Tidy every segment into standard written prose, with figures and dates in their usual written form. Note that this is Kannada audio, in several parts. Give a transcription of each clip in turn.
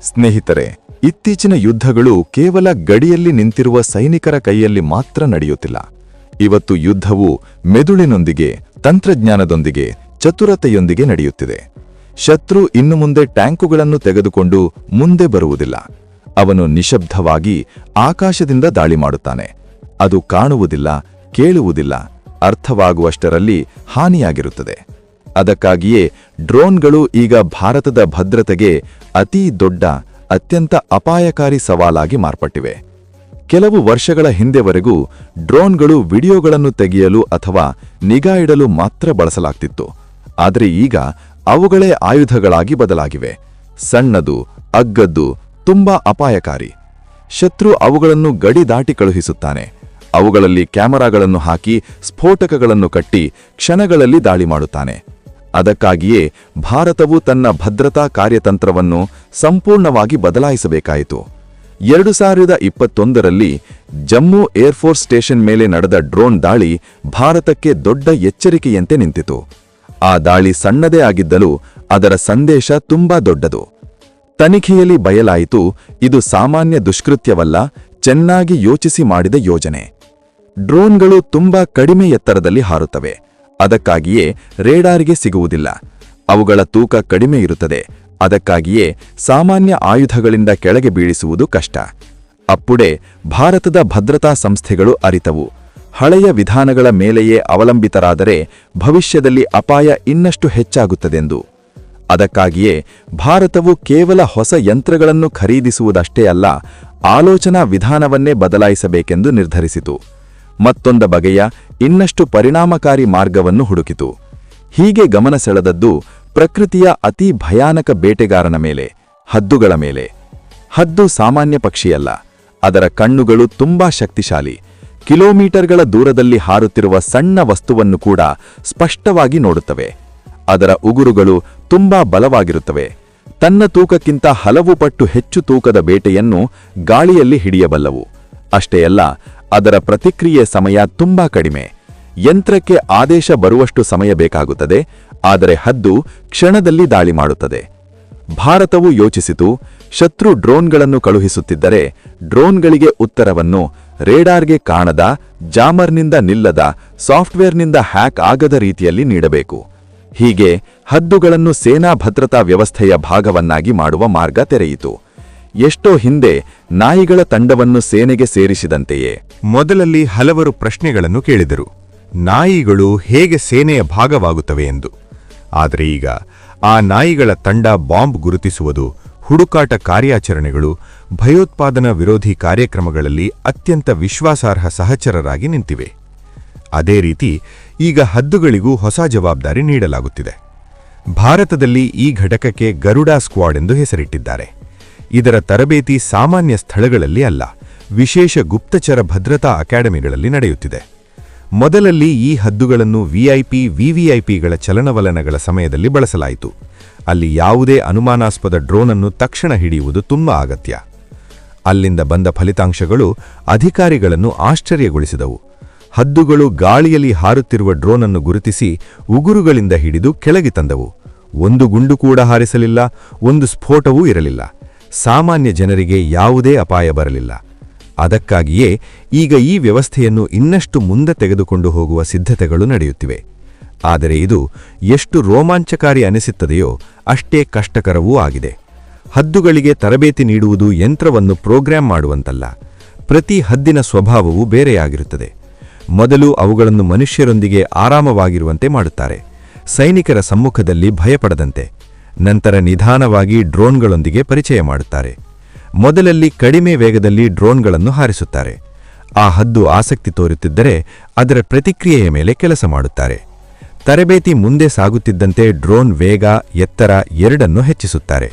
ಸ್ನೇಹಿತರೆ, ಇತ್ತೀಚಿನ ಯುದ್ಧಗಳು ಕೇವಲ ಗಡಿಯಲ್ಲಿ ನಿಂತಿರುವ ಸೈನಿಕರ ಕೈಯಲ್ಲಿ ಮಾತ್ರ ನಡೆಯುತ್ತಿಲ್ಲ. ಇವತ್ತು ಯುದ್ಧವು ಮೆದುಳಿನೊಂದಿಗೆ, ತಂತ್ರಜ್ಞಾನದೊಂದಿಗೆ, ಚತುರತೆಯೊಂದಿಗೆ ನಡೆಯುತ್ತಿದೆ. ಶತ್ರು ಇನ್ನು ಮುಂದೆ ಟ್ಯಾಂಕುಗಳನ್ನು ತೆಗೆದುಕೊಂಡು ಮುಂದೆ ಬರುವುದಿಲ್ಲ. ಅವನು ನಿಶಬ್ದವಾಗಿ ಆಕಾಶದಿಂದ ದಾಳಿ ಮಾಡುತ್ತಾನೆ. ಅದು ಕಾಣುವುದಿಲ್ಲ, ಕೇಳುವುದಿಲ್ಲ, ಅರ್ಥವಾಗುವಷ್ಟರಲ್ಲಿ ಹಾನಿಯಾಗಿರುತ್ತದೆ. ಅದಕ್ಕಾಗಿಯೇ ಡ್ರೋನ್ಗಳು ಈಗ ಭಾರತದ ಭದ್ರತೆಗೆ ಅತೀ ದೊಡ್ಡ, ಅತ್ಯಂತ ಅಪಾಯಕಾರಿ ಸವಾಲಾಗಿ ಮಾರ್ಪಟ್ಟಿವೆ. ಕೆಲವು ವರ್ಷಗಳ ಹಿಂದೆವರೆಗೂ ಡ್ರೋನ್ಗಳು ವಿಡಿಯೋಗಳನ್ನು ತೆಗೆಯಲು ಅಥವಾ ನಿಗಾ ಇಡಲು ಮಾತ್ರ ಬಳಸಲಾಗ್ತಿತ್ತು. ಆದರೆ ಈಗ ಅವುಗಳೇ ಆಯುಧಗಳಾಗಿ ಬದಲಾಗಿವೆ. ಸಣ್ಣದು, ಅಗ್ಗದ್ದು, ತುಂಬಾ ಅಪಾಯಕಾರಿ. ಶತ್ರು ಅವುಗಳನ್ನು ಗಡಿ ದಾಟಿ ಕಳುಹಿಸುತ್ತಾನೆ. ಅವುಗಳಲ್ಲಿ ಕ್ಯಾಮೆರಾಗಳನ್ನು ಹಾಕಿ ಸ್ಫೋಟಕಗಳನ್ನು ಕಟ್ಟಿ ಕ್ಷಣಗಳಲ್ಲಿ ದಾಳಿ ಮಾಡುತ್ತಾನೆ. ಅದಕ್ಕಾಗಿಯೇ ಭಾರತವು ತನ್ನ ಭದ್ರತಾ ಕಾರ್ಯತಂತ್ರವನ್ನು ಸಂಪೂರ್ಣವಾಗಿ ಬದಲಾಯಿಸಬೇಕಾಯಿತು. 2021ರಲ್ಲಿ ಜಮ್ಮು ಏರ್ಫೋರ್ಸ್ ಸ್ಟೇಷನ್ ಮೇಲೆ ನಡೆದ ಡ್ರೋನ್ ದಾಳಿ ಭಾರತಕ್ಕೆ ದೊಡ್ಡ ಎಚ್ಚರಿಕೆಯಂತೆ ನಿಂತಿತು. ಆ ದಾಳಿ ಸಣ್ಣದೇ ಆಗಿದ್ದಲು ಅದರ ಸಂದೇಶ ತುಂಬಾ ದೊಡ್ಡದು. ತನಿಖೆಯಲ್ಲಿ ಬಯಲಾಯಿತು, ಇದು ಸಾಮಾನ್ಯ ದುಷ್ಕೃತ್ಯವಲ್ಲ, ಚೆನ್ನಾಗಿ ಯೋಚಿಸಿ ಮಾಡಿದ ಯೋಜನೆ. ಡ್ರೋನ್ಗಳು ತುಂಬಾ ಕಡಿಮೆ ಎತ್ತರದಲ್ಲಿ ಹಾರುತ್ತವೆ. ಅದಕ್ಕಾಗಿಯೇ ರೇಡಾರ್ಗೆ ಸಿಗುವುದಿಲ್ಲ. ಅವುಗಳ ತೂಕ ಕಡಿಮೆ ಇರುತ್ತದೆ. ಅದಕ್ಕಾಗಿಯೇ ಸಾಮಾನ್ಯ ಆಯುಧಗಳಿಂದ ಕೆಳಗೆ ಬೀಳಿಸುವುದು ಕಷ್ಟ. ಅಪ್ಪುಡೆ ಭಾರತದ ಭದ್ರತಾ ಸಂಸ್ಥೆಗಳು ಅರಿತವು, ಹಳೆಯ ವಿಧಾನಗಳ ಮೇಲೆಯೇ ಅವಲಂಬಿತರಾದರೆ ಭವಿಷ್ಯದಲ್ಲಿ ಅಪಾಯ ಇನ್ನಷ್ಟು ಹೆಚ್ಚಾಗುತ್ತದೆಂದು. ಅದಕ್ಕಾಗಿಯೇ ಭಾರತವು ಕೇವಲ ಹೊಸ ಯಂತ್ರಗಳನ್ನು ಖರೀದಿಸುವುದಷ್ಟೇ ಅಲ್ಲ, ಆಲೋಚನಾ ವಿಧಾನವನ್ನೇ ಬದಲಾಯಿಸಬೇಕೆಂದು ನಿರ್ಧರಿಸಿತು. ಮತ್ತೊಂದು ಬಗೆಯ ಇನ್ನಷ್ಟು ಪರಿಣಾಮಕಾರಿ ಮಾರ್ಗವನ್ನು ಹುಡುಕಿತು. ಹೀಗೆ ಗಮನ ಸೆಳೆದದ್ದು ಪ್ರಕೃತಿಯ ಅತಿ ಭಯಾನಕ ಬೇಟೆಗಾರನ ಮೇಲೆ, ಹದ್ದುಗಳ ಮೇಲೆ. ಹದ್ದು ಸಾಮಾನ್ಯ ಪಕ್ಷಿಯಲ್ಲ. ಅದರ ಕಣ್ಣುಗಳು ತುಂಬಾ ಶಕ್ತಿಶಾಲಿ. ಕಿಲೋಮೀಟರ್ಗಳ ದೂರದಲ್ಲಿ ಹಾರುತ್ತಿರುವ ಸಣ್ಣ ವಸ್ತುವನ್ನು ಕೂಡ ಸ್ಪಷ್ಟವಾಗಿ ನೋಡುತ್ತವೆ. ಅದರ ಉಗುರುಗಳು ತುಂಬಾ ಬಲವಾಗಿರುತ್ತವೆ. ತನ್ನ ತೂಕಕ್ಕಿಂತ ಹಲವು ಪಟ್ಟು ಹೆಚ್ಚು ತೂಕದ ಬೇಟೆಯನ್ನು ಗಾಳಿಯಲ್ಲಿ ಹಿಡಿಯಬಲ್ಲವು. ಅಷ್ಟೇ ಅಲ್ಲ, ಅದರ ಪ್ರತಿಕ್ರಿಯೆ ಸಮಯ ತುಂಬಾ ಕಡಿಮೆ. ಯಂತ್ರಕ್ಕೆ ಆದೇಶ ಬರುವಷ್ಟು ಸಮಯ ಬೇಕಾಗುತ್ತದೆ, ಆದರೆ ಹದ್ದು ಕ್ಷಣದಲ್ಲಿ ದಾಳಿ ಮಾಡುತ್ತದೆ. ಭಾರತವು ಯೋಚಿಸಿತು, ಶತ್ರು ಡ್ರೋನ್ಗಳನ್ನು ಕಳುಹಿಸುತ್ತಿದ್ದರೆ ಡ್ರೋನ್ಗಳಿಗೆ ಉತ್ತರವನ್ನು ರೇಡಾರ್ಗೆ ಕಾಣದ, ಜಾಮರ್ನಿಂದ ನಿಲ್ಲದ, ಸಾಫ್ಟ್ವೇರ್ನಿಂದ ಹ್ಯಾಕ್ ಆಗದ ರೀತಿಯಲ್ಲಿ ನೀಡಬೇಕು. ಹೀಗೆ ಹದ್ದುಗಳನ್ನು ಸೇನಾ ಭದ್ರತಾ ವ್ಯವಸ್ಥೆಯ ಭಾಗವನ್ನಾಗಿ ಮಾಡುವ ಮಾರ್ಗ ತೆರೆಯಿತು. ಎಷ್ಟೋ ಹಿಂದೆ ನಾಯಿಗಳ ತಂಡವನ್ನು ಸೇನೆಗೆ ಸೇರಿಸಿದಂತೆಯೇ ಮೊದಲಲ್ಲಿ ಹಲವರು ಪ್ರಶ್ನೆಗಳನ್ನು ಕೇಳಿದರು, ನಾಯಿಗಳು ಹೇಗೆ ಸೇನೆಯ ಭಾಗವಾಗುತ್ತವೆ ಎಂದು. ಆದರೆ ಈಗ ಆ ನಾಯಿಗಳ ತಂಡ ಬಾಂಬ್ ಗುರುತಿಸುವುದು, ಹುಡುಕಾಟ ಕಾರ್ಯಾಚರಣೆಗಳು, ಭಯೋತ್ಪಾದನಾ ವಿರೋಧಿ ಕಾರ್ಯಕ್ರಮಗಳಲ್ಲಿ ಅತ್ಯಂತ ವಿಶ್ವಾಸಾರ್ಹ ಸಹಚರರಾಗಿ ನಿಂತಿವೆ. ಅದೇ ರೀತಿ ಈಗ ಹದ್ದುಗಳಿಗೂ ಹೊಸ ಜವಾಬ್ದಾರಿ ನೀಡಲಾಗುತ್ತಿದೆ. ಭಾರತದಲ್ಲಿ ಈ ಘಟಕಕ್ಕೆ ಗರುಡಾ ಸ್ಕ್ವಾಡ್ ಎಂದು ಹೆಸರಿಟ್ಟಿದ್ದಾರೆ. ಇದರ ತರಬೇತಿ ಸಾಮಾನ್ಯ ಸ್ಥಳಗಳಲ್ಲಿ ಅಲ್ಲ, ವಿಶೇಷ ಗುಪ್ತಚರ ಭದ್ರತಾ ಅಕಾಡೆಮಿಗಳಲ್ಲಿ ನಡೆಯುತ್ತಿದೆ. ಮೊದಲಲ್ಲಿ ಈ ಹದ್ದುಗಳನ್ನು ವಿವಿಐಪಿಗಳ ಚಲನವಲನಗಳ ಸಮಯದಲ್ಲಿ ಬಳಸಲಾಯಿತು. ಅಲ್ಲಿ ಯಾವುದೇ ಅನುಮಾನಾಸ್ಪದ ಡ್ರೋನನ್ನು ತಕ್ಷಣ ಹಿಡಿಯುವುದು ತುಂಬಾ ಅಗತ್ಯ. ಅಲ್ಲಿಂದ ಬಂದ ಫಲಿತಾಂಶಗಳು ಅಧಿಕಾರಿಗಳನ್ನು ಆಶ್ಚರ್ಯಗೊಳಿಸಿದವು. ಹದ್ದುಗಳು ಗಾಳಿಯಲ್ಲಿ ಹಾರುತ್ತಿರುವ ಡ್ರೋನನ್ನು ಗುರುತಿಸಿ ಉಗುರುಗಳಿಂದ ಹಿಡಿದು ಕೆಳಗೆ ತಂದವು. ಒಂದು ಗುಂಡು ಕೂಡ ಹಾರಿಸಲಿಲ್ಲ, ಒಂದು ಸ್ಫೋಟವೂ ಇರಲಿಲ್ಲ. ಸಾಮಾನ್ಯ ಜನರಿಗೆ ಯಾವುದೇ ಅಪಾಯ ಬರಲಿಲ್ಲ. ಅದಕ್ಕಾಗಿಯೇ ಈಗ ಈ ವ್ಯವಸ್ಥೆಯನ್ನು ಇನ್ನಷ್ಟು ಮುಂದೆ ತೆಗೆದುಕೊಂಡು ಹೋಗುವ ಸಿದ್ಧತೆಗಳು ನಡೆಯುತ್ತಿವೆ. ಆದರೆ ಇದು ಎಷ್ಟು ರೋಮಾಂಚಕಾರಿ ಅನಿಸುತ್ತದೆಯೋ ಅಷ್ಟೇ ಕಷ್ಟಕರವೂ ಆಗಿದೆ. ಹದ್ದುಗಳಿಗೆ ತರಬೇತಿ ನೀಡುವುದು ಯಂತ್ರವನ್ನು ಪ್ರೋಗ್ರಾಂ ಮಾಡುವಂತಲ್ಲ. ಪ್ರತಿ ಹದ್ದಿನ ಸ್ವಭಾವವು ಬೇರೆಯಾಗಿರುತ್ತದೆ. ಮೊದಲು ಅವುಗಳನ್ನು ಮನುಷ್ಯರೊಂದಿಗೆ ಆರಾಮವಾಗಿರುವಂತೆ ಮಾಡುತ್ತಾರೆ, ಸೈನಿಕರ ಸಮ್ಮುಖದಲ್ಲಿ ಭಯಪಡದಂತೆ. ನಂತರ ನಿಧಾನವಾಗಿ ಡ್ರೋನ್ಗಳೊಂದಿಗೆ ಪರಿಚಯ ಮಾಡುತ್ತಾರೆ. ಮೊದಲಲ್ಲಿ ಕಡಿಮೆ ವೇಗದಲ್ಲಿ ಡ್ರೋನ್ಗಳನ್ನು ಹಾರಿಸುತ್ತಾರೆ. ಆ ಹದ್ದು ಆಸಕ್ತಿ ತೋರುತ್ತಿದ್ದರೆ ಅದರ ಪ್ರತಿಕ್ರಿಯೆಯ ಮೇಲೆ ಕೆಲಸ ಮಾಡುತ್ತಾರೆ. ತರಬೇತಿ ಮುಂದೆ ಸಾಗುತ್ತಿದ್ದಂತೆ ಡ್ರೋನ್ ವೇಗ, ಎತ್ತರ ಎರಡನ್ನೂ ಹೆಚ್ಚಿಸುತ್ತಾರೆ.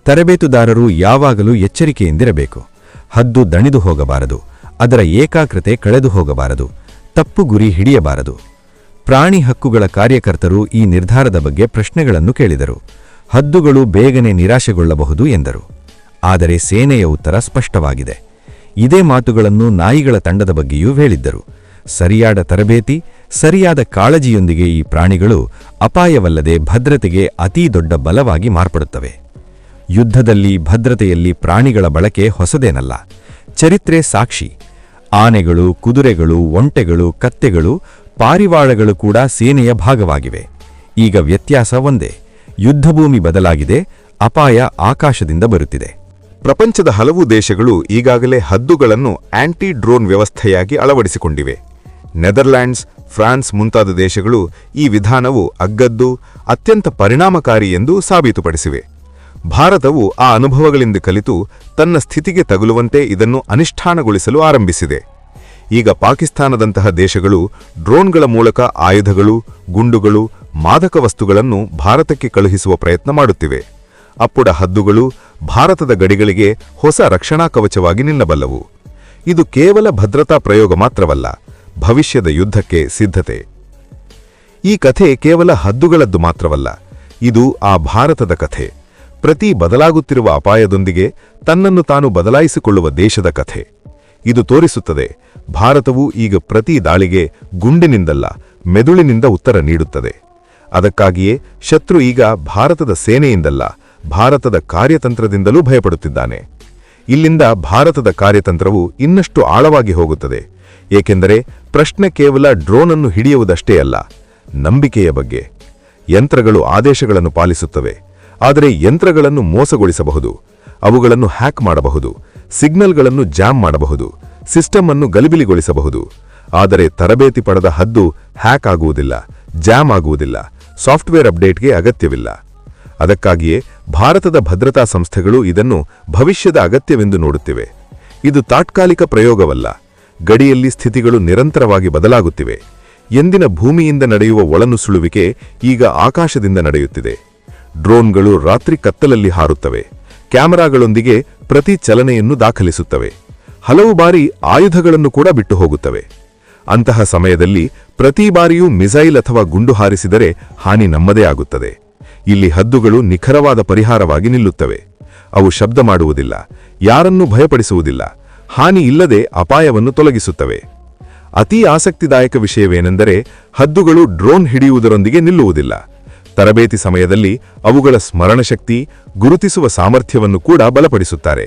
ತರಬೇತುದಾರರು ಯಾವಾಗಲೂ ಎಚ್ಚರಿಕೆಯಿಂದಿರಬೇಕು. ಹದ್ದು ದಣಿದು ಹೋಗಬಾರದು, ಅದರ ಏಕಾಗ್ರತೆ ಕಳೆದು ಹೋಗಬಾರದು, ತಪ್ಪು ಗುರಿ ಹಿಡಿಯಬಾರದು. ಪ್ರಾಣಿ ಹಕ್ಕುಗಳ ಕಾರ್ಯಕರ್ತರು ಈ ನಿರ್ಧಾರದ ಬಗ್ಗೆ ಪ್ರಶ್ನೆಗಳನ್ನು ಕೇಳಿದರು. ಹದ್ದುಗಳು ಬೇಗನೆ ನಿರಾಶೆಗೊಳ್ಳಬಹುದು ಎಂದರು. ಆದರೆ ಸೇನೆಯ ಉತ್ತರ ಸ್ಪಷ್ಟವಾಗಿದೆ. ಇದೇ ಮಾತುಗಳನ್ನು ನಾಯಿಗಳ ತಂಡದ ಬಗ್ಗೆಯೂ ಹೇಳಿದ್ದರು. ಸರಿಯಾದ ತರಬೇತಿ, ಸರಿಯಾದ ಕಾಳಜಿಯೊಂದಿಗೆ ಈ ಪ್ರಾಣಿಗಳು ಅಪಾಯವಲ್ಲದೆ ಭದ್ರತೆಗೆ ಅತೀ ದೊಡ್ಡ ಬಲವಾಗಿ ಮಾರ್ಪಡುತ್ತವೆ. ಯುದ್ಧದಲ್ಲಿ ಭದ್ರತೆಯಲ್ಲಿ ಪ್ರಾಣಿಗಳ ಬಳಕೆ ಹೊಸದೇನಲ್ಲ. ಚರಿತ್ರೆ ಸಾಕ್ಷಿ. ಆನೆಗಳು, ಕುದುರೆಗಳು, ಒಂಟೆಗಳು, ಕತ್ತೆಗಳು, ಪಾರಿವಾಳಗಳು ಕೂಡ ಸೇನೆಯ ಭಾಗವಾಗಿವೆ. ಈಗ ವ್ಯತ್ಯಾಸ ಒಂದೇ: ಯುದ್ಧಭೂಮಿ ಬದಲಾಗಿದೆ, ಅಪಾಯ ಆಕಾಶದಿಂದ ಬರುತ್ತಿದೆ. ಪ್ರಪಂಚದ ಹಲವು ದೇಶಗಳು ಈಗಾಗಲೇ ಹದ್ದುಗಳನ್ನು ಆಂಟಿ ಡ್ರೋನ್ ವ್ಯವಸ್ಥೆಯಾಗಿ ಅಳವಡಿಸಿಕೊಂಡಿವೆ. ನೆದರ್ಲ್ಯಾಂಡ್ಸ್, ಫ್ರಾನ್ಸ್ ಮುಂತಾದ ದೇಶಗಳು ಈ ವಿಧಾನವು ಅಗ್ಗದ್ದು, ಅತ್ಯಂತ ಪರಿಣಾಮಕಾರಿ ಎಂದು ಸಾಬೀತುಪಡಿಸಿವೆ. ಭಾರತವು ಆ ಅನುಭವಗಳಿಂದ ಕಲಿತು ತನ್ನ ಸ್ಥಿತಿಗೆ ತಗುಲುವಂತೆ ಇದನ್ನು ಅನುಷ್ಠಾನಗೊಳಿಸಲು ಆರಂಭಿಸಿದೆ. ಈಗ ಪಾಕಿಸ್ತಾನದಂತಹ ದೇಶಗಳು ಡ್ರೋನ್ಗಳ ಮೂಲಕ ಆಯುಧಗಳು, ಗುಂಡುಗಳು, ಮಾದಕ ವಸ್ತುಗಳನ್ನು ಭಾರತಕ್ಕೆ ಕಳುಹಿಸುವ ಪ್ರಯತ್ನ ಮಾಡುತ್ತಿವೆ. ಅಪ್ಪುಡ ಹದ್ದುಗಳು ಭಾರತದ ಗಡಿಗಳಿಗೆ ಹೊಸ ರಕ್ಷಣಾ ಕವಚವಾಗಿ ನಿಲ್ಲಬಲ್ಲವು. ಇದು ಕೇವಲ ಭದ್ರತಾ ಪ್ರಯೋಗ ಮಾತ್ರವಲ್ಲ, ಭವಿಷ್ಯದ ಯುದ್ಧಕ್ಕೆ ಸಿದ್ಧತೆ. ಈ ಕಥೆ ಕೇವಲ ಹದ್ದುಗಳದ್ದು ಮಾತ್ರವಲ್ಲ, ಇದು ಆ ಭಾರತದ ಕಥೆ. ಪ್ರತಿ ಬದಲಾಗುತ್ತಿರುವ ಅಪಾಯದೊಂದಿಗೆ ತನ್ನನ್ನು ತಾನು ಬದಲಾಯಿಸಿಕೊಳ್ಳುವ ದೇಶದ ಕಥೆ. ಇದು ತೋರಿಸುತ್ತದೆ, ಭಾರತವು ಈಗ ಪ್ರತಿ ದಾಳಿಗೆ ಗುಂಡಿನಿಂದಲ್ಲ, ಮೆದುಳಿನಿಂದ ಉತ್ತರ ನೀಡುತ್ತದೆ. ಅದಕ್ಕಾಗಿಯೇ ಶತ್ರು ಈಗ ಭಾರತದ ಸೇನೆಯಿಂದಲ್ಲ, ಭಾರತದ ಕಾರ್ಯತಂತ್ರದಿಂದಲೂ ಭಯಪಡುತ್ತಿದ್ದಾನೆ. ಇಲ್ಲಿಂದ ಭಾರತದ ಕಾರ್ಯತಂತ್ರವು ಇನ್ನಷ್ಟು ಆಳವಾಗಿ ಹೋಗುತ್ತದೆ. ಏಕೆಂದರೆ ಪ್ರಶ್ನೆ ಕೇವಲ ಡ್ರೋನನ್ನು ಹಿಡಿಯುವುದಷ್ಟೇ ಅಲ್ಲ, ನಂಬಿಕೆಯ ಬಗ್ಗೆ. ಯಂತ್ರಗಳು ಆದೇಶಗಳನ್ನು ಪಾಲಿಸುತ್ತವೆ, ಆದರೆ ಯಂತ್ರಗಳನ್ನು ಮೋಸಗೊಳಿಸಬಹುದು. ಅವುಗಳನ್ನು ಹ್ಯಾಕ್ ಮಾಡಬಹುದು, ಸಿಗ್ನಲ್ಗಳನ್ನು ಜಾಮ್ ಮಾಡಬಹುದು, ಸಿಸ್ಟಮ್ ಅನ್ನು ಗಲಿಬಿಲಿಗೊಳಿಸಬಹುದು. ಆದರೆ ತರಬೇತಿ ಪಡೆದ ಹದ್ದು ಹ್ಯಾಕ್ ಆಗುವುದಿಲ್ಲ, ಜಾಮ್ ಆಗುವುದಿಲ್ಲ, ಸಾಫ್ಟ್ವೇರ್ ಅಪ್ಡೇಟ್ಗೆ ಅಗತ್ಯವಿಲ್ಲ. ಅದಕ್ಕಾಗಿಯೇ ಭಾರತದ ಭದ್ರತಾ ಸಂಸ್ಥೆಗಳು ಇದನ್ನು ಭವಿಷ್ಯದ ಅಗತ್ಯವೆಂದು ನೋಡುತ್ತಿವೆ. ಇದು ತಾತ್ಕಾಲಿಕ ಪ್ರಯೋಗವಲ್ಲ. ಗಡಿಯಲ್ಲಿ ಸ್ಥಿತಿಗಳು ನಿರಂತರವಾಗಿ ಬದಲಾಗುತ್ತಿವೆ. ಎಂದಿನ ಭೂಮಿಯಿಂದ ನಡೆಯುವ ಒಳನುಸುಳುವಿಕೆ ಈಗ ಆಕಾಶದಿಂದ ನಡೆಯುತ್ತಿದೆ. ಡ್ರೋನ್ಗಳು ರಾತ್ರಿ ಕತ್ತಲಲ್ಲಿ ಹಾರುತ್ತವೆ, ಕ್ಯಾಮೆರಾಗಳೊಂದಿಗೆ ಪ್ರತಿ ಚಲನೆಯನ್ನು ದಾಖಲಿಸುತ್ತವೆ. ಹಲವು ಬಾರಿ ಆಯುಧಗಳನ್ನು ಕೂಡ ಬಿಟ್ಟು ಹೋಗುತ್ತವೆ. ಅಂತಹ ಸಮಯದಲ್ಲಿ ಪ್ರತಿ ಬಾರಿಯೂ ಮಿಸೈಲ್ ಅಥವಾ ಗುಂಡು ಹಾರಿಸಿದರೆ ಹಾನಿ ನಮ್ಮದೇ ಆಗುತ್ತದೆ. ಇಲ್ಲಿ ಹದ್ದುಗಳು ನಿಖರವಾದ ಪರಿಹಾರವಾಗಿ ನಿಲ್ಲುತ್ತವೆ. ಅವು ಶಬ್ದ ಮಾಡುವುದಿಲ್ಲ, ಯಾರನ್ನೂ ಭಯಪಡಿಸುವುದಿಲ್ಲ, ಹಾನಿ ಇಲ್ಲದೆ ಅಪಾಯವನ್ನು ತೊಲಗಿಸುತ್ತವೆ. ಅತೀ ಆಸಕ್ತಿದಾಯಕ ವಿಷಯವೇನೆಂದರೆ, ಹದ್ದುಗಳು ಡ್ರೋನ್ ಹಿಡಿಯುವುದರೊಂದಿಗೆ ನಿಲ್ಲುವುದಿಲ್ಲ. ತರಬೇತಿ ಸಮಯದಲ್ಲಿ ಅವುಗಳ ಸ್ಮರಣಶಕ್ತಿ, ಗುರುತಿಸುವ ಸಾಮರ್ಥ್ಯವನ್ನು ಕೂಡ ಬಲಪಡಿಸುತ್ತಾರೆ.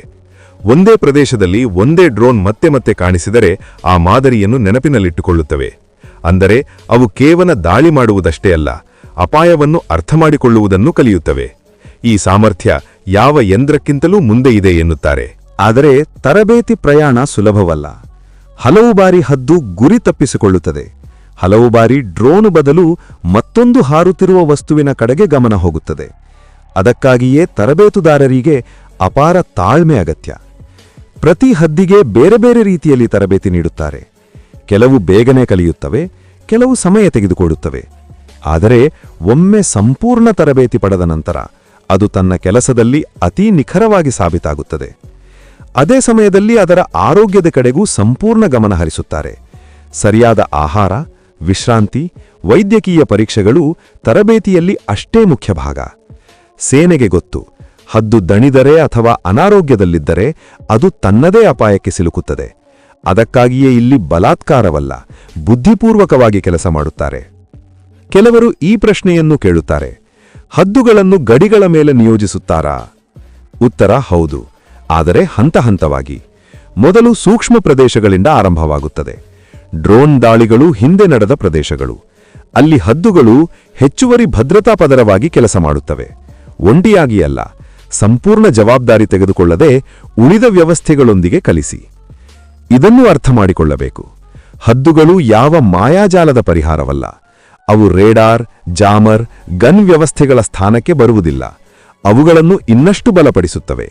ಒಂದೇ ಪ್ರದೇಶದಲ್ಲಿ ಒಂದೇ ಡ್ರೋನ್ ಮತ್ತೆ ಮತ್ತೆ ಕಾಣಿಸಿದರೆ ಆ ಮಾದರಿಯನ್ನು ನೆನಪಿನಲ್ಲಿಟ್ಟುಕೊಳ್ಳುತ್ತವೆ. ಅಂದರೆ ಅವು ಕೇವಲ ದಾಳಿ ಮಾಡುವುದಷ್ಟೇ ಅಲ್ಲ, ಅಪಾಯವನ್ನು ಅರ್ಥಮಾಡಿಕೊಳ್ಳುವುದನ್ನು ಕಲಿಯುತ್ತವೆ. ಈ ಸಾಮರ್ಥ್ಯ ಯಾವ ಯಂತ್ರಕ್ಕಿಂತಲೂ ಮುಂದೆ ಇದೆ ಎನ್ನುತ್ತಾರೆ. ಆದರೆ ತರಬೇತಿ ಪ್ರಯಾಣ ಸುಲಭವಲ್ಲ. ಹಲವು ಬಾರಿ ಹದ್ದು ಗುರಿ ತಪ್ಪಿಸಿಕೊಳ್ಳುತ್ತದೆ. ಹಲವು ಬಾರಿ ಡ್ರೋನ್ ಬದಲು ಮತ್ತೊಂದು ಹಾರುತ್ತಿರುವ ವಸ್ತುವಿನ ಕಡೆಗೆ ಗಮನ ಹೋಗುತ್ತದೆ. ಅದಕ್ಕಾಗಿಯೇ ತರಬೇತುದಾರರಿಗೆ ಅಪಾರ ತಾಳ್ಮೆ ಅಗತ್ಯ. ಪ್ರತಿ ಹದ್ದಿಗೆ ಬೇರೆ ಬೇರೆ ರೀತಿಯಲ್ಲಿ ತರಬೇತಿ ನೀಡುತ್ತಾರೆ. ಕೆಲವು ಬೇಗನೆ ಕಲಿಯುತ್ತವೆ, ಕೆಲವು ಸಮಯ ತೆಗೆದುಕೊಳ್ಳುತ್ತವೆ. ಆದರೆ ಒಮ್ಮೆ ಸಂಪೂರ್ಣ ತರಬೇತಿ ಪಡೆದ ನಂತರ ಅದು ತನ್ನ ಕೆಲಸದಲ್ಲಿ ಅತೀ ನಿಖರವಾಗಿ ಸಾಬೀತಾಗುತ್ತದೆ. ಅದೇ ಸಮಯದಲ್ಲಿ ಅದರ ಆರೋಗ್ಯದ ಕಡೆಗೂ ಸಂಪೂರ್ಣ ಗಮನ ಹರಿಸುತ್ತಾರೆ. ಸರಿಯಾದ ಆಹಾರ, ವಿಶ್ರಾಂತಿ, ವೈದ್ಯಕೀಯ ಪರೀಕ್ಷೆಗಳು ತರಬೇತಿಯಲ್ಲಿ ಅಷ್ಟೇ ಮುಖ್ಯ ಭಾಗ. ಸೇನೆಗೆ ಗೊತ್ತು, ಹದ್ದು ದಣಿದರೆ ಅಥವಾ ಅನಾರೋಗ್ಯದಲ್ಲಿದ್ದರೆ ಅದು ತನ್ನದೇ ಅಪಾಯಕ್ಕೆ ಸಿಲುಕುತ್ತದೆ. ಅದಕ್ಕಾಗಿಯೇ ಇಲ್ಲಿ ಬಲಾತ್ಕಾರವಲ್ಲ, ಬುದ್ಧಿಪೂರ್ವಕವಾಗಿ ಕೆಲಸ ಮಾಡುತ್ತಾರೆ. ಕೆಲವರು ಈ ಪ್ರಶ್ನೆಯನ್ನು ಕೇಳುತ್ತಾರೆ: ಹದ್ದುಗಳನ್ನು ಗಡಿಗಳ ಮೇಲೆ ನಿಯೋಜಿಸುತ್ತಾರಾ? ಉತ್ತರ ಹೌದು, ಆದರೆ ಹಂತ ಹಂತವಾಗಿ. ಮೊದಲು ಸೂಕ್ಷ್ಮ ಪ್ರದೇಶಗಳಿಂದ ಆರಂಭವಾಗುತ್ತದೆ. ಡ್ರೋನ್ ದಾಳಿಗಳು ಹಿಂದೆ ನಡೆದ ಪ್ರದೇಶಗಳು. ಅಲ್ಲಿ ಹದ್ದುಗಳು ಹೆಚ್ಚುವರಿ ಭದ್ರತಾ ಪದರವಾಗಿ ಕೆಲಸ ಮಾಡುತ್ತವೆ. ಒಂಟಿಯಾಗಿ ಅಲ್ಲ, ಸಂಪೂರ್ಣ ಜವಾಬ್ದಾರಿ ತೆಗೆದುಕೊಳ್ಳದೆ ಉಳಿದ ವ್ಯವಸ್ಥೆಗಳೊಂದಿಗೆ ಕಲಿಸಿ. ಇದನ್ನು ಅರ್ಥ ಮಾಡಿಕೊಳ್ಳಬೇಕು. ಹದ್ದುಗಳು ಯಾವ ಮಾಯಾಜಾಲದ ಪರಿಹಾರವಲ್ಲ. ಅವು ರೇಡಾರ್, ಜಾಮರ್, ಗನ್ ವ್ಯವಸ್ಥೆಗಳ ಸ್ಥಾನಕ್ಕೆ ಬರುವುದಿಲ್ಲ. ಅವುಗಳನ್ನು ಇನ್ನಷ್ಟು ಬಲಪಡಿಸುತ್ತವೆ.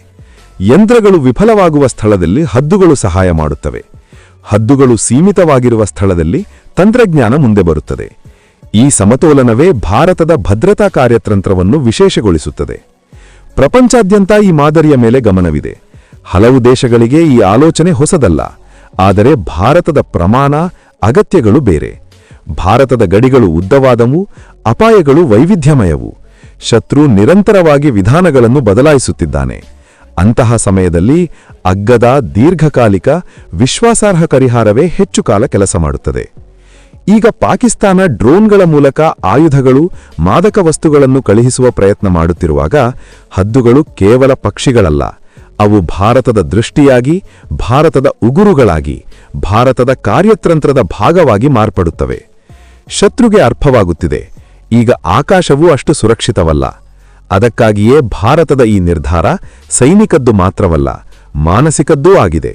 ಯಂತ್ರಗಳು ವಿಫಲವಾಗುವ ಸ್ಥಳದಲ್ಲಿ ಹದ್ದುಗಳು ಸಹಾಯ ಮಾಡುತ್ತವೆ. ಹದ್ದುಗಳು ಸೀಮಿತವಾಗಿರುವ ಸ್ಥಳದಲ್ಲಿ ತಂತ್ರಜ್ಞಾನ ಮುಂದೆ ಬರುತ್ತದೆ. ಈ ಸಮತೋಲನವೇ ಭಾರತದ ಭದ್ರತಾ ಕಾರ್ಯತಂತ್ರವನ್ನು ವಿಶೇಷಗೊಳಿಸುತ್ತದೆ. ಪ್ರಪಂಚಾದ್ಯಂತ ಈ ಮಾದರಿಯ ಮೇಲೆ ಗಮನವಿದೆ. ಹಲವು ದೇಶಗಳಿಗೆ ಈ ಆಲೋಚನೆ ಹೊಸದಲ್ಲ. ಆದರೆ ಭಾರತದ ಪ್ರಮಾಣ, ಅಗತ್ಯಗಳು ಬೇರೆ. ಭಾರತದ ಗಡಿಗಳು ಉದ್ದವಾದವು, ಅಪಾಯಗಳು ವೈವಿಧ್ಯಮಯವು. ಶತ್ರು ನಿರಂತರವಾಗಿ ವಿಧಾನಗಳನ್ನು ಬದಲಾಯಿಸುತ್ತಿದ್ದಾನೆ. ಅಂತಹ ಸಮಯದಲ್ಲಿ ಅಗ್ಗದ, ದೀರ್ಘಕಾಲಿಕ, ವಿಶ್ವಾಸಾರ್ಹ ಪರಿಹಾರವೇ ಹೆಚ್ಚು ಕಾಲ ಕೆಲಸ ಮಾಡುತ್ತದೆ. ಈಗ ಪಾಕಿಸ್ತಾನ ಡ್ರೋನ್ಗಳ ಮೂಲಕ ಆಯುಧಗಳು ಮಾದಕ ವಸ್ತುಗಳನ್ನು ಕಳುಹಿಸುವ ಪ್ರಯತ್ನ ಮಾಡುತ್ತಿರುವಾಗ ಹದ್ದುಗಳು ಕೇವಲ ಪಕ್ಷಿಗಳಲ್ಲ, ಅವು ಭಾರತದ ದೃಷ್ಟಿಯಾಗಿ, ಭಾರತದ ಉಗುರುಗಳಾಗಿ, ಭಾರತದ ಕಾರ್ಯತಂತ್ರದ ಭಾಗವಾಗಿ ಮಾರ್ಪಡುತ್ತವೆ. ಶತ್ರುಗೆ ಅರ್ಥವಾಗುತ್ತಿದೆ, ಈಗ ಆಕಾಶವೂ ಅಷ್ಟು ಸುರಕ್ಷಿತವಲ್ಲ. ಅದಕ್ಕಾಗಿಯೇ ಭಾರತದ ಈ ನಿರ್ಧಾರ ಸೈನಿಕದ್ದು ಮಾತ್ರವಲ್ಲ, ಮಾನಸಿಕದ್ದೂ ಆಗಿದೆ.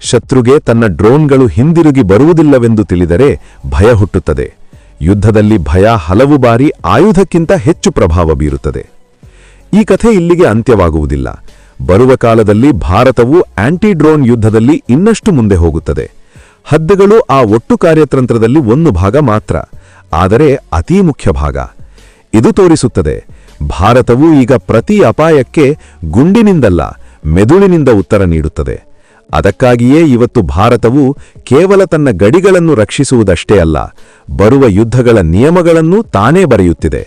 ಶತ್ರುಗೆ ತನ್ನ ಡ್ರೋನ್ಗಳು ಹಿಂದಿರುಗಿ ಬರುವುದಿಲ್ಲವೆಂದು ತಿಳಿದರೆ ಭಯ ಹುಟ್ಟುತ್ತದೆ. ಯುದ್ಧದಲ್ಲಿ ಭಯ ಹಲವು ಬಾರಿ ಆಯುಧಕ್ಕಿಂತ ಹೆಚ್ಚು ಪ್ರಭಾವ ಬೀರುತ್ತದೆ. ಈ ಕಥೆ ಇಲ್ಲಿಗೆ ಅಂತ್ಯವಾಗುವುದಿಲ್ಲ. ಬರುವ ಕಾಲದಲ್ಲಿ ಭಾರತವು ಆಂಟಿ ಡ್ರೋನ್ ಯುದ್ಧದಲ್ಲಿ ಇನ್ನಷ್ಟು ಮುಂದೆ ಹೋಗುತ್ತದೆ. ಹದ್ದುಗಳು ಆ ಒಟ್ಟು ಕಾರ್ಯತಂತ್ರದಲ್ಲಿ ಒಂದು ಭಾಗ ಮಾತ್ರ, ಆದರೆ ಅತೀ ಮುಖ್ಯ ಭಾಗ. ಇದು ತೋರಿಸುತ್ತದೆ, ಭಾರತವು ಈಗ ಪ್ರತಿ ಅಪಾಯಕ್ಕೆ ಗುಂಡಿನಿಂದಲ್ಲ, ಮೆದುಳಿನಿಂದ ಉತ್ತರ ನೀಡುತ್ತದೆ. ಅದಕ್ಕಾಗಿಯೇ ಇವತ್ತು ಭಾರತವು ಕೇವಲ ತನ್ನ ಗಡಿಗಳನ್ನು ರಕ್ಷಿಸುವುದಷ್ಟೇ ಅಲ್ಲ, ಬರುವ ಯುದ್ಧಗಳ ನಿಯಮಗಳನ್ನೂ ತಾನೇ ಬರೆಯುತ್ತಿದೆ.